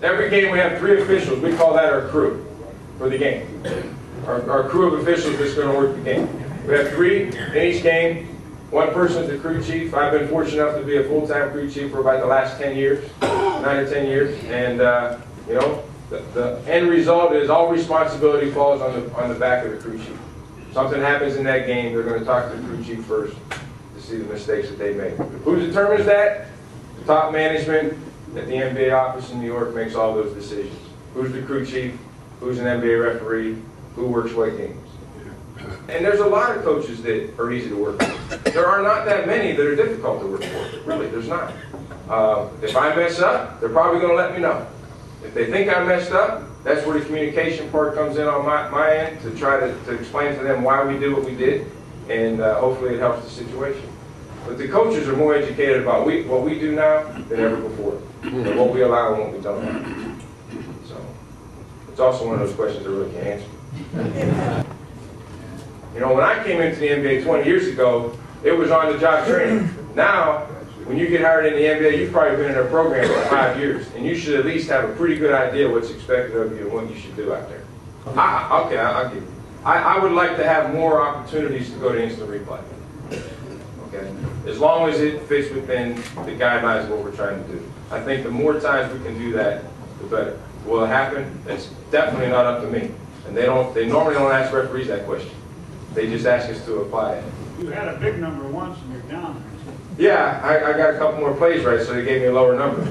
Every game we have 3 officials. We call that our crew for the game. Our crew of officials that's going to work the game. We have 3 in each game. 1 person is the crew chief. I've been fortunate enough to be a full-time crew chief for about the last 10 years, 9 or 10 years. And you know, the end result is all responsibility falls on the back of the crew chief. Something happens in that game, they're going to talk to the crew chief first to see the mistakes that they made. Who determines that? The top management at the NBA office in New York makes all those decisions. Who's the crew chief? Who's an NBA referee? Who works what games? And there's a lot of coaches that are easy to work with. There are not that many that are difficult to work for. Really, there's not. If I mess up, they're probably going to let me know. If they think I messed up, that's where the communication part comes in on my end, to try to explain to them why we did what we did, and hopefully it helps the situation. But the coaches are more educated about what we do now than ever before, and what we allow and what we don't allow. So it's also one of those questions I really can't answer. You know, when I came into the NBA 20 years ago, it was on-the-job training. Now, when you get hired in the NBA, you've probably been in a program for 5 years, and you should at least have a pretty good idea what's expected of you and what you should do out there. I'll give you. I would like to have more opportunities to go to instant replay. Okay? As long as it fits within the guidelines of what we're trying to do. I think the more times we can do that, the better. Will it happen? It's definitely not up to me. And they normally don't ask referees that question. They just ask us to apply it. You had a big number once and you're down. Yeah, I got a couple more plays right, so they gave me a lower number.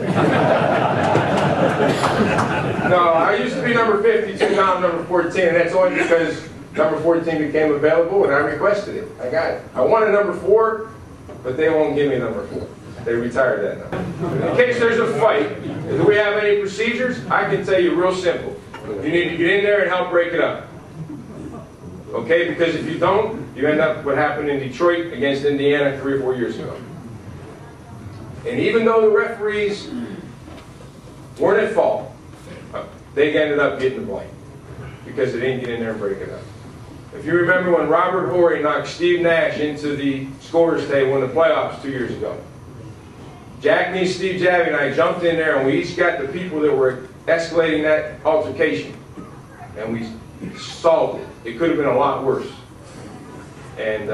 No, I used to be number 52, now I'm number 14, and that's only because number 14 became available and I requested it. I got it. I wanted number 4, but they won't give me number 4. They retired that number. In case there's a fight, do we have any procedures? I can tell you real simple. You need to get in there and help break it up. Okay, because if you don't, you end up what happened in Detroit against Indiana 3 or 4 years ago. And even though the referees weren't at fault, they ended up getting the blame because they didn't get in there and break it up. If you remember when Robert Horry knocked Steve Nash into the scorer's table in the playoffs 2 years ago, Jack Nee, Steve Javie, and I jumped in there and we each got the people that were escalating that altercation, and we solved it. It could have been a lot worse. And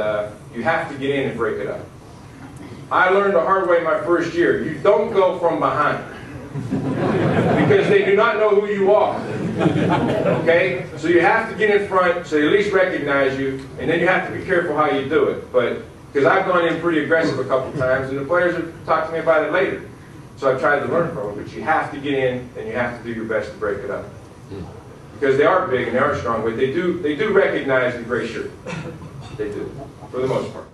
you have to get in and break it up. I learned the hard way my first year. You don't go from behind. Because they do not know who you are. Okay? So you have to get in front so they at least recognize you, and then you have to be careful how you do it. But because I've gone in pretty aggressive a couple times, and the players have talked to me about it later. So I've tried to learn from it. But you have to get in, and you have to do your best to break it up. Because they are big and they are strong, but they do recognize the gray shirt. They do, for the most part.